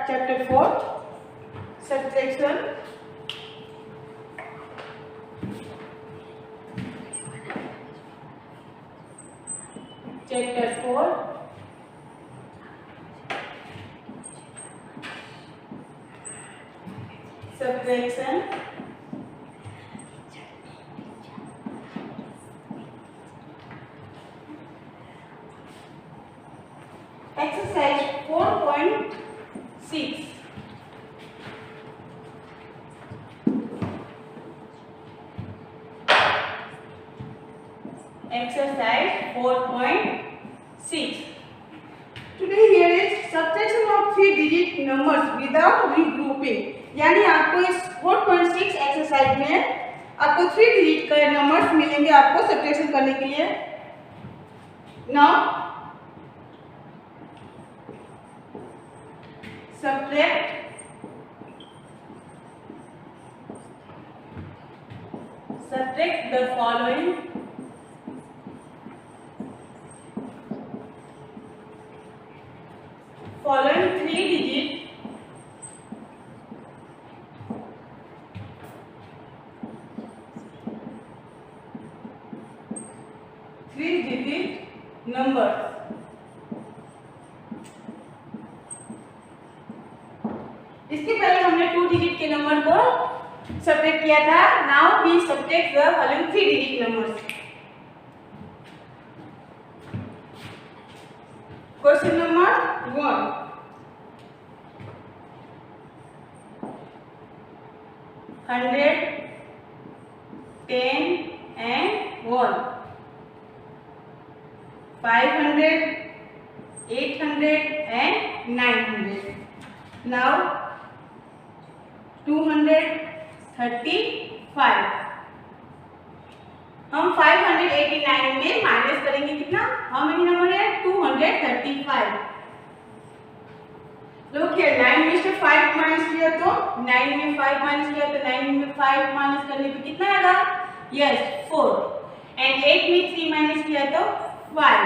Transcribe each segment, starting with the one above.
chapter 4 subtraction. Chapter 4 subtraction. Exercise 4.6. Exercise 4.6. Today here is subtraction of 3-digit numbers without regrouping. यानी आपको इस 4.6 exercise में आपको 3 digit के नंबर्स मिलेंगे आपको सब्ट्रैक्शन करने के लिए. Now subtract the following three digit numbers. इसके पहले हमने 2 डिजिट के नंबर को सब्ट्रैक्ट किया था. Now we subtract the following 3 digit numbers. Question number 1. 100, 10 and 1. 500, 800 and 900. Now 235. हम 589 में माइनस करेंगे कितना? हाउ मेनी नंबर है? 235. लोग क्या 9 में से 5 माइनस किया तो 9 में 5 माइनस किया तो 9 में 5 माइनस करने पे कितना आएगा? यस 4. एंड 8 में 3 माइनस किया तो 5.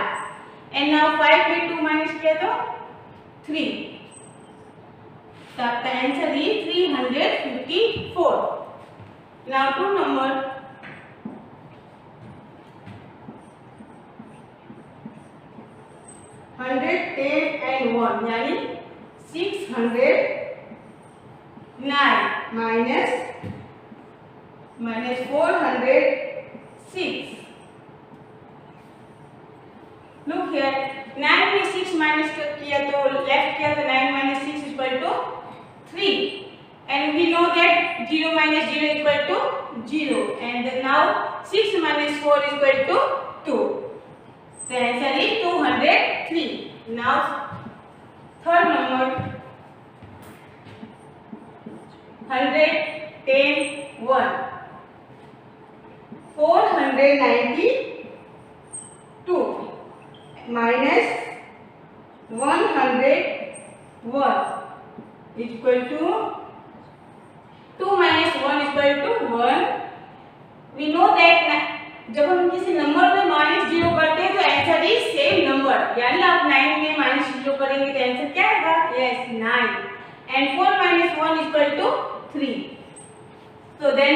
एंड नाउ 5 में 2 माइनस किया तो 3. तो आपका answer is 354. Now to number 110 and 1 यानी 609 minus 406. Look here, 9 में 6 माइनस किया तो लेफ्ट किया तो 9 minus 6 is equal to 3. And we know that 0 minus 0 is equal to 0. And then now 6 minus 4 is equal to 2. The answer is 203. Now third number 110 1. 492 minus 101 is equal to 2 minus 1 is equal to 1. We know that जब हम किसी number में minus 0 करते हैं तो answer is same number. यानी आप 9 में माइनस 0 करेंगे तो आंसर क्या आएगा? Yes 9. And 4 minus 1 is equal to 3. So then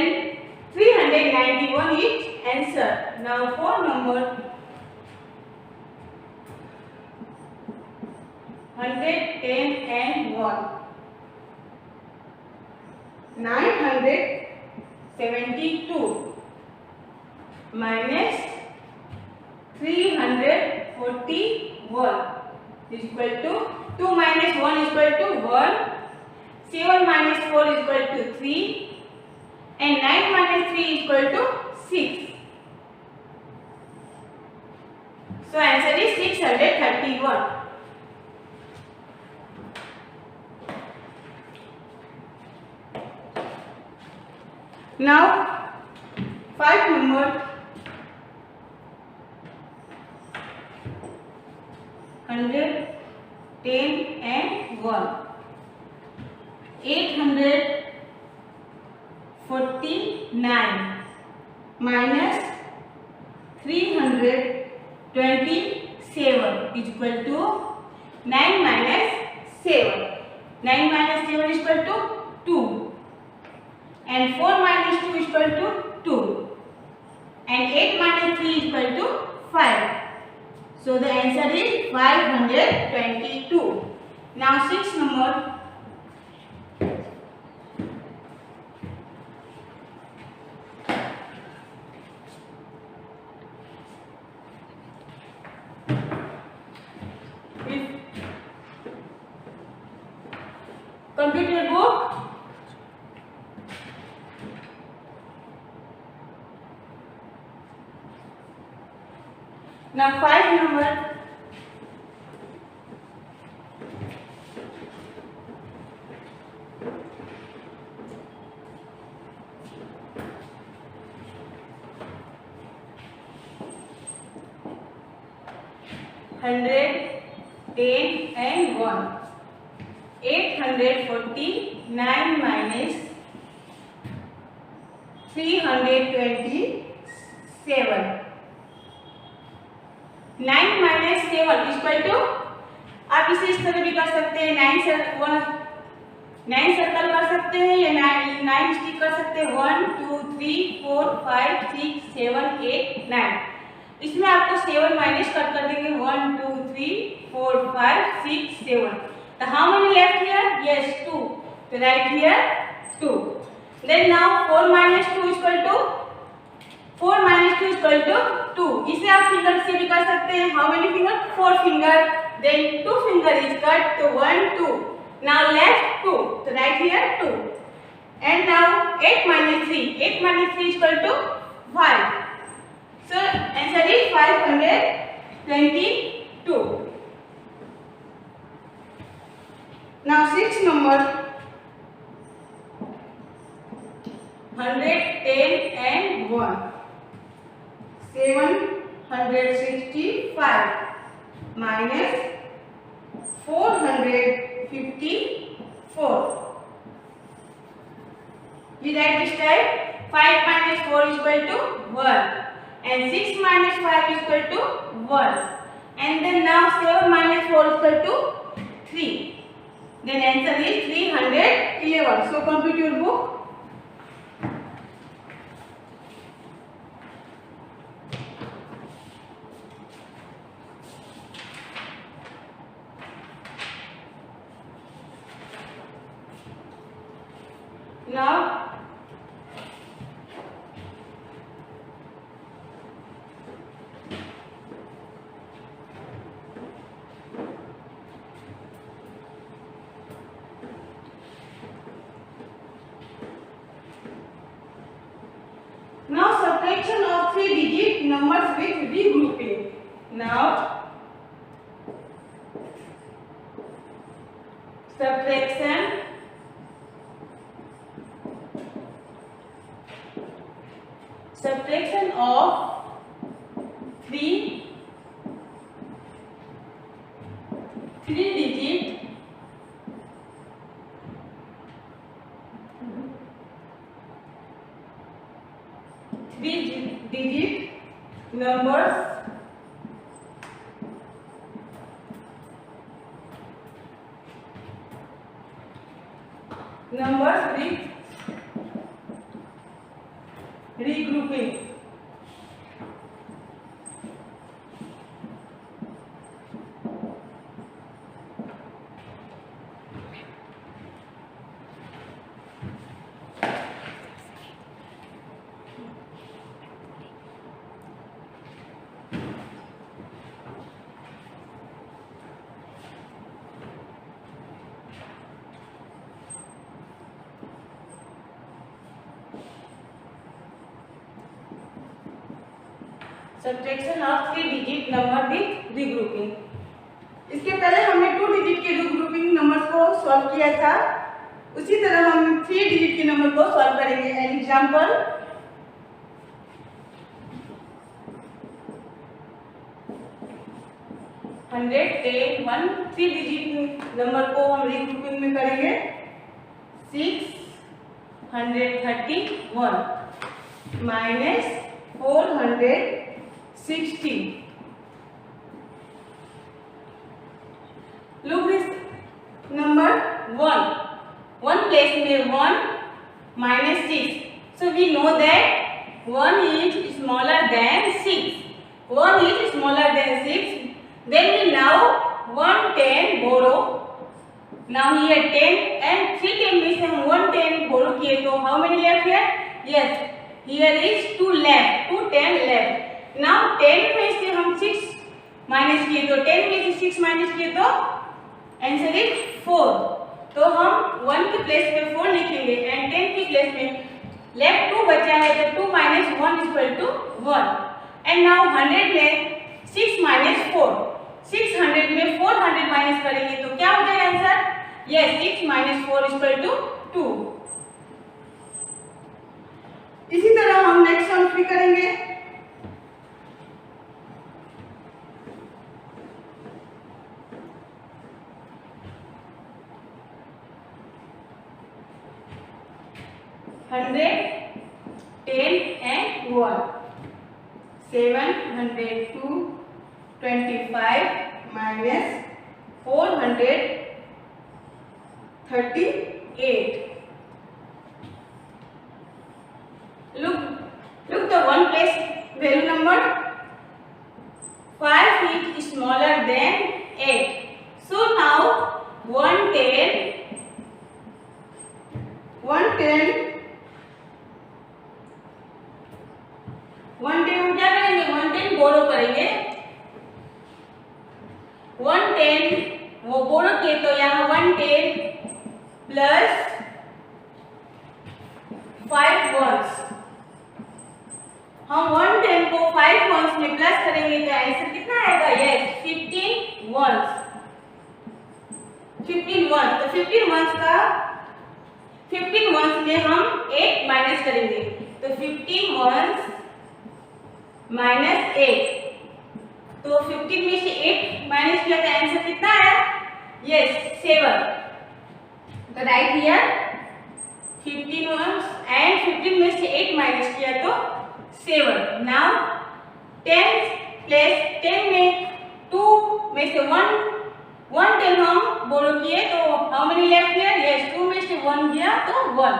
391 is answer. Now for number 110 and 1. 972 minus 341 is equal to 2 minus 1 is equal to 1. 7 minus 4 is equal to 3. And 9 minus 3 is equal to 6. So answer is 631. Now 5 number 100, 10 and 1. 849 minus 327 is equal to 9 minus 7. 9 minus 7 is equal to 2. And 4 minus 2 is equal to 2. And 8 minus 3 is equal to 5. So the answer is 522. Now 6 number. Complete your book. Now 5 number. Hundred, 10 and 1. 849 minus 327. 9 minus 7 is equal to, आप इसे इस तरह भी कर सकते हैं, 9 circle कर सकते हैं या 9 स्टिक कर सकते हैं। 1 2 3 4 5 6 7 8 9। इसमें आपको 7 माइनस कट कर देंगे। 1 2 3 4 5 6 7। So how many left here? Yes, 2. So write here 2. Then now 4 minus 2 is equal to 2. इसे आप फिंगर से भी कर सकते हैं। How many finger? 4 finger. Then 2 finger is cut. So 1 2. Now left 2. So write here 2. And now 8 minus 3. 8 minus 3 is equal to 5. So answer is 522. Now 6 number. 110 and 1. 765 minus 454. We write this type. 5 minus 4 is equal to 1. And 6 minus 5 is equal to 1. And then now 7 minus 4 is equal to 3. Then answer is 311. So complete your book. Now subtraction of 3-digit numbers with regrouping. Now subtraction of 3-digit numbers with regrouping. Subtraction of 3-digit number with regrouping. इसके पहले हमने 2 digit के regrouping numbers को solve किया था, उसी तरह हम 3 डिजिट के नंबर को सॉल्व करेंगे। एन एग्जांपल, 110 3 डिजिट नंबर को हम regrouping में करेंगे। 631 minus 460. Look this number 1. Place में 1 minus 6. So we know that 1 is smaller than 6. 1 is smaller than 6. Then we now 1 10 borrow. Now here 10 and 3 10 में से हम 1 10 borrow किए तो how many left here? Yes, here is 2 left, 2 10 left. Now 10 में से हम 6 minus किए तो 10 में से 6 minus किए तो आंसर इज 4. तो हम 1 के प्लेस में 4 लिखेंगे एंड 10 के प्लेस में लेफ्ट 2 बचा है तो 2 minus 1 is equal to 1. And now 100 में 6 minus 4, 600 में 400 माइनस करेंगे तो क्या हो जाएगा answer? Yes, 6 minus 4 is equal to 2. इसी तरह हम नेक्स्ट सम भी करेंगे. $100, 10 and 1. 702 25 minus 438. Look the one place value number. 5 is smaller than 8. So now 110 हम क्या करेंगे? 110 बोरो करेंगे. 110 वो बोरो किए तो यहाँ 110 प्लस 5 ones. हम 110 को 5 ones में प्लस करेंगे तो आंसर कितना आएगा? Yes, 15 ones. 15 ones. तो 15 ones का 15 ones में हम 8 माइनस करेंगे तो 15 ones माइनस 8. तो 15 में से 8 माइनस किया तो आंसर कितना है? यस, 7. तो राइट हियर 15 ones एंड 15 में से 8 माइनस किया तो 7. नाउ 10 प्लस 10 में 2 में से 110 हम बोरो किए तो how many left here? Yes, 2 में से 1 गया तो 1.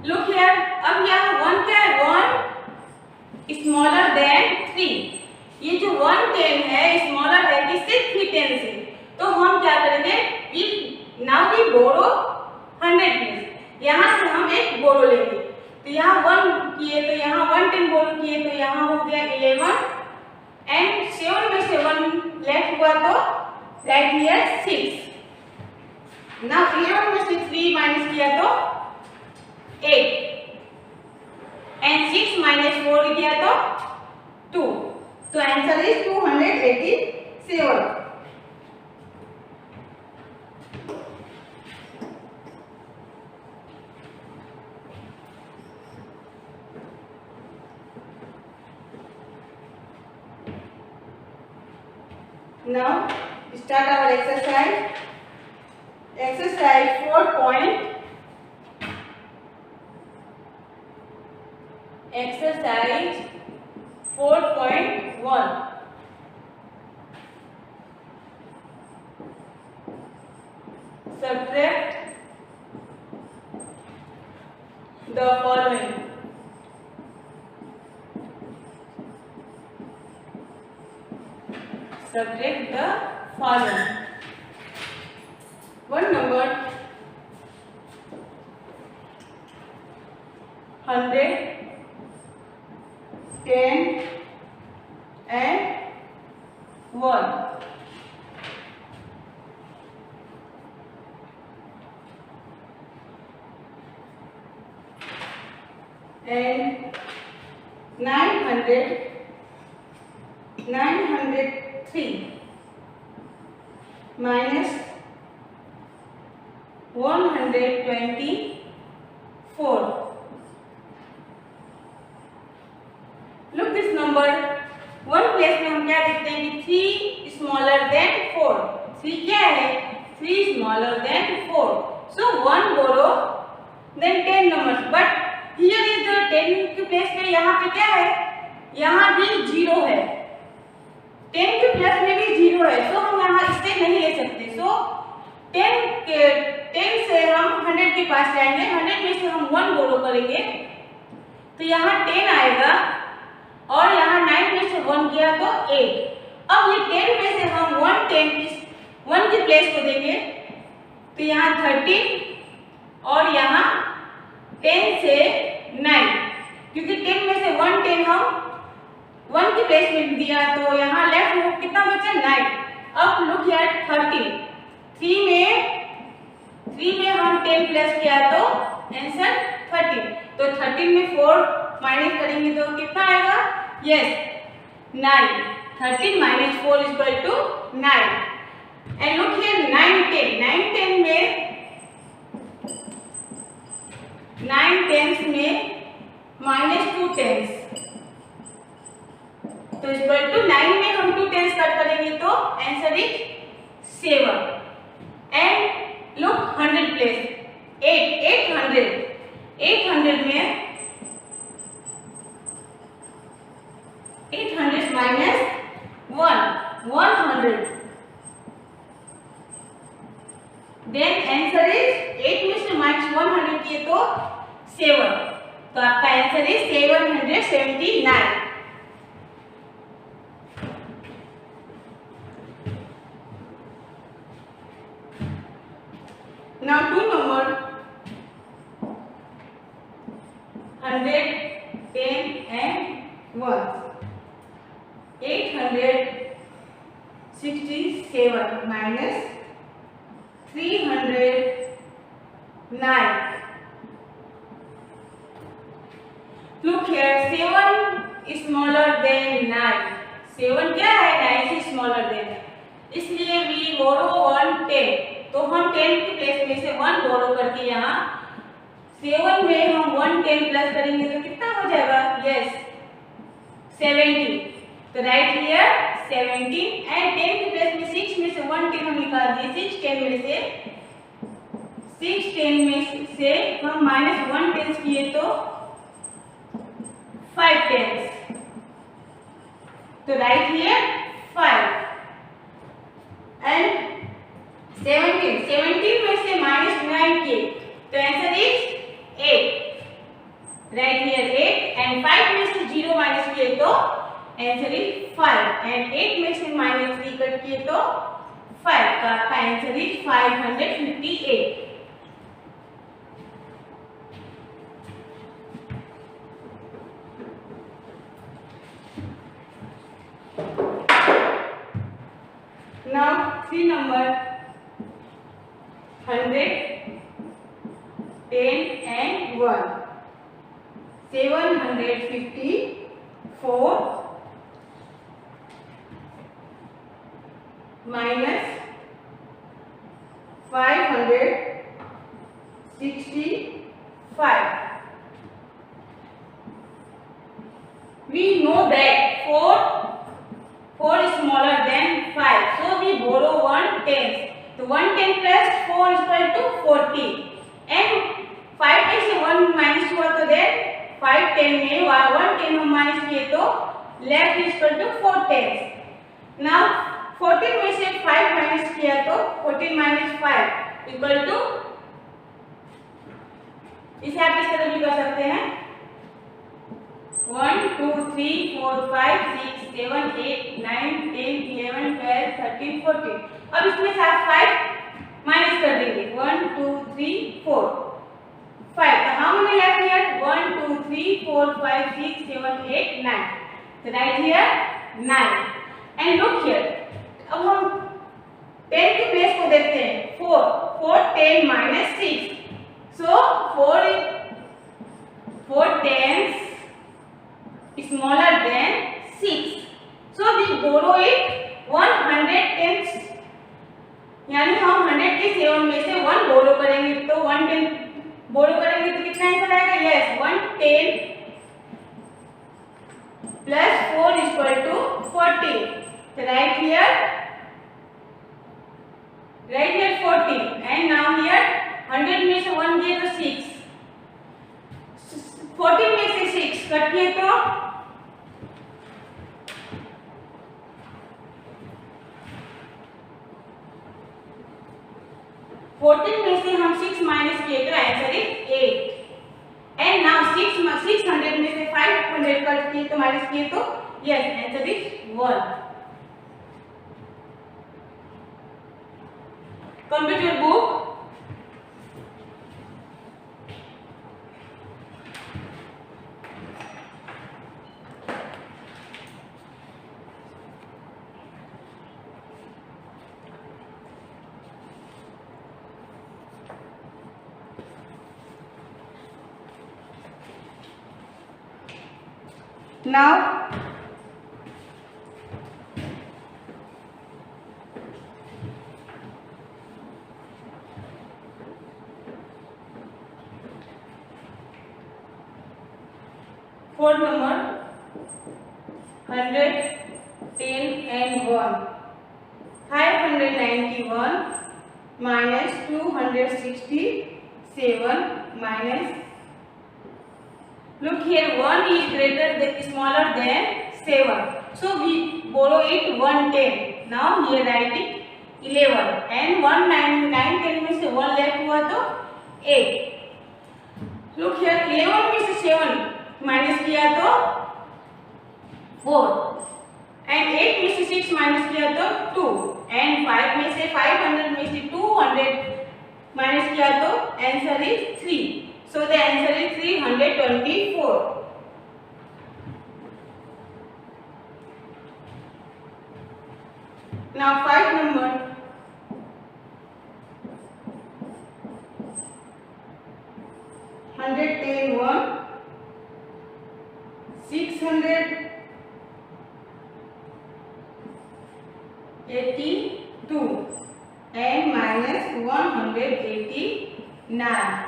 लुक हियर, अब यहाँ 1 क्या है? 1 स्मॉलर देन 3. ये जो 110 है स्मॉलर है किससे? 310 से. तो हम क्या करेंगे? Now we borrow 100 place. यहाँ से हम एक बोरो लेंगे तो यहाँ 1 किए तो यहाँ 110 बोरो किए तो यहाँ हो गया 11 एंड 7 में से 1 लेफ्ट हुआ तो राइट हियर 6. नाउ 11 में से 3 माइनस किया तो 8 एंड 6 minus 4 किया तो 2. तो answer is 287. Now start our exercise. Exercise 4.1. Exercise 4.1. Subtract the following. Subtract the following. One number 100, 10 and 1. And 903 minus 124. Look this number. One place में हम क्या देखते हैं कि 3 स्मॉलर देन 4. 3 क्या है? 3 smaller than 4. So 1 borrow then 10 numbers. But here is the 10 के place में यहाँ पे क्या है? यहाँ भी 0 है. 10 के प्लेस में भी 0 है. सो हम यहाँ इससे नहीं ले सकते. सो 10 से हम 100 के पास जाएंगे, 100 में से हम 1 बोरो करेंगे तो यहाँ 10 आएगा और यहाँ 9 में से 1 गया तो 8। अब ये 10 में से हम 1 की प्लेस को देंगे तो यहाँ 13 और यहाँ 10 से 9, क्योंकि 10 में से 1 10 हम 1 की प्लेस में दिया तो यहाँ लेफ्ट में कितना बचा 9। अब लुक हियर 13, 3 में हम 10 प्लस किया तो आंसर 13। तो 13 में 4 माइनस करेंगे तो कितना आएगा, yes 9। 13 minus 4 is equal to 9। And look here 9 10 में 9 टेंस में माइनस 2 टेंस, तो इक्वल टू 9 में हम 2 टेंस कट करेंगे तो answer is 7। And look 100 place 800 में 800 माइनस 100, देन आंसर इज 8 में से माइनस 100 किए तो 7, तो आपका answer is 779। Now two number 100, 10 and 1. 867 minus 309. Look here, 7 is smaller than 9. 7 क्या है, 9 से smaller than, इसलिए we borrow 1 10, तो हम 10 की प्लेस में से 1 बोरो करके यहाँ 7 में हम 1 10 प्लस करेंगे तो कितना हो जाएगा, यस 17। तो राइट हियर 17 एंड 10 की प्लेस में 6 में से 1 10 हम निकाल दिए, 6 10 में से हम माइनस 1 10 किए तो 5 10, तो राइट हियर 5 एंड 17 में से माइनस 9 किए तो answer is 8, right here 8 and 5 में से 0 माइनस किए तो आंसर इज 5 एंड 8 में से माइनस 3 कट किए तो 5, तो आपका answer is 558। Now 3 number 100, 10 and 1. 754 minus 565. We know that 4 is smaller than 5, so we borrow 1 10. तो 1 10 plus 4 is equal to 40 and 5 में से 1 माइनस हुआ तो देन 5 10 में 1 10 हम माइनस किए तो left is equal to 4 10। Now 14 में से 5 माइनस किया तो 14 माइनस 5 इक्वल टू, इसे आप इस तरह भी कर सकते हैं 1 2 3 4 5 6 7 8 9 10 11 12 13 14। अब इसमें से आप 5 माइनस कर देंगे 1 2 3 4 5, तो हाउ मेनी लेफ्ट हियर 1 2 3 4 5 6 7 8 9, तो right here 9 and look here. अब हम 10 की प्लेस को देखते हैं 4 10 minus 6, so 4 10 smaller than 6, so we borrow it 100 tenths, यानी हम 100 के 7 में से 1 बोरो करेंगे तो 1 10 बोरो करेंगे तो कितना आंसर आएगा, yes 110 plus 4 is equal to 40, तो right here 14 and now here 100 में से 1 दिए तो 6, 14 में से 6 कट किए तो 6 Yes, answer is 1. Complete your book. Now, fourth number 100, 10 and 1. 591 minus 267 minus. Look here, 1 is smaller than 7. So we borrow it 110. Now here writing 11 and 1 9 10 में से 1 left हुआ तो 8. Look here, 11 में से 7 माइनस किया तो 4 and 8 में से 6 माइनस किया तो 2 and 5 में से 500 में से 200 माइनस किया तो answer is 3. So the answer is 324. Now 5 number. 110 1, 682 and minus 189.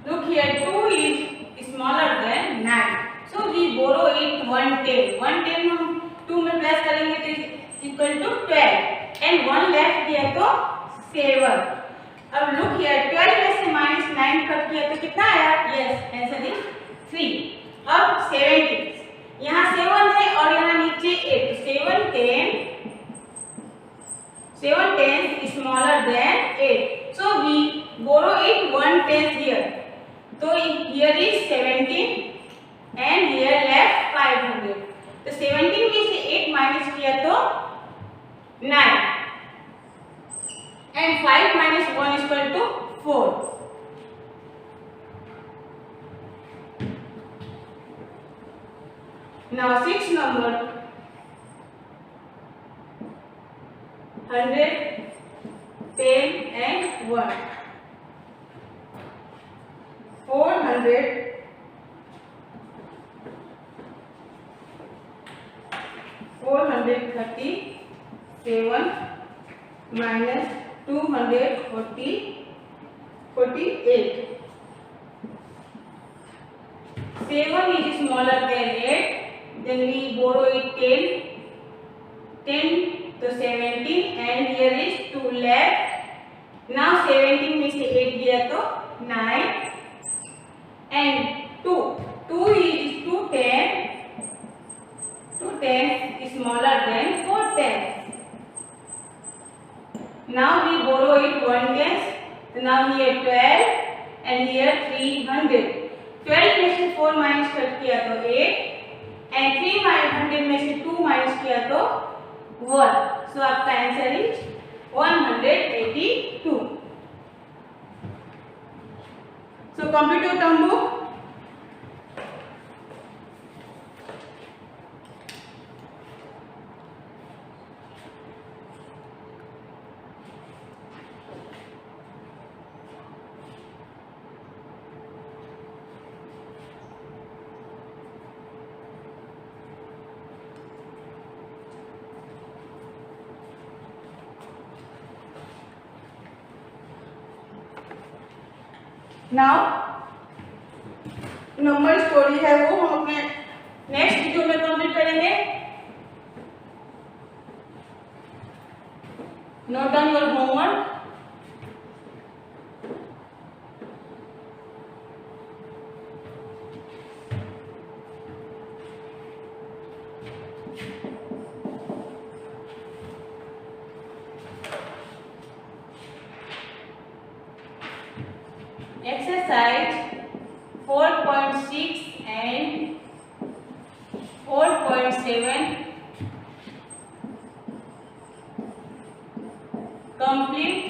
Look here, 2 is smaller than 9. So we borrow it 110. 110 हम 2 में प्लस करेंगे तो इक्वल टू 12 and 1 लेफ्ट किया तो 7. अब लुक हियर, 12 में से माइनस 9 कट किया तो कितना आया? Yes, answer is 3. अब 70, यहाँ 7 है और यहाँ नीचे 8. 7 10 smaller than 8. So we borrow it 1/10 here. So here is 17 and here left 500. तो 17 में से 8 माइनस किया तो 9 and 5 minus 1 is equal to 4. Now 6 number 100, 10 and 1. 437 minus 248. 7 is smaller than 8. Then we borrow it 10. 10 to 17 and here is 2 left. Now 17 में से 8 गया तो 9 and 2. 2 is 210. 210 is smaller than 410. Now we borrow it 1/10. So now here 12 and here 300. 12 में से 4 minus कर किया तो 8 and 300 में से 2 माइनस किया तो 1. So आपका answer is 182. So complete your term book. Now number story है वो हम अपने नेक्स्ट वीडियो में कंप्लीट करेंगे. Note down your homework. Exercise 4.6 and 4.7 complete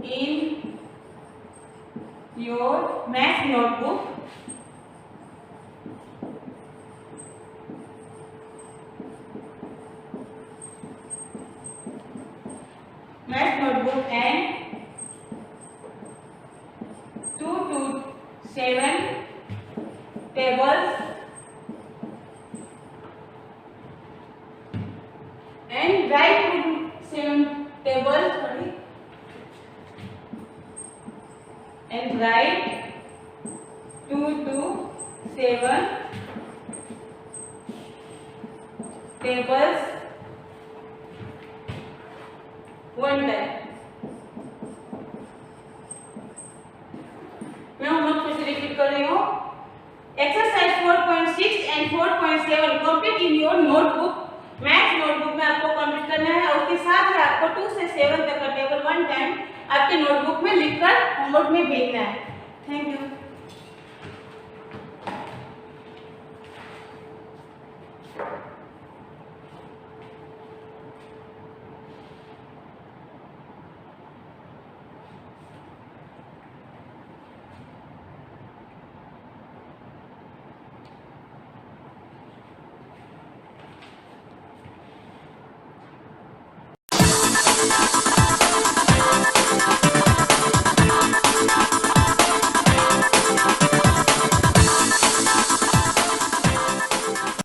in your math notebook. Math notebook and 2 to 7 tables and write 2 to 7 tables, and write 2 to 7 tables one time. मैं homework फिर से repeat कर रही हूँ. Exercise 4.6 and 4.7 complete in your notebook. Maths notebook में आपको complete करना है और उसके साथ ही आपको 2 से 7 तक का टेबल वन टाइम आपके नोटबुक में लिखकर होमवर्क में भेजना है. Thank you.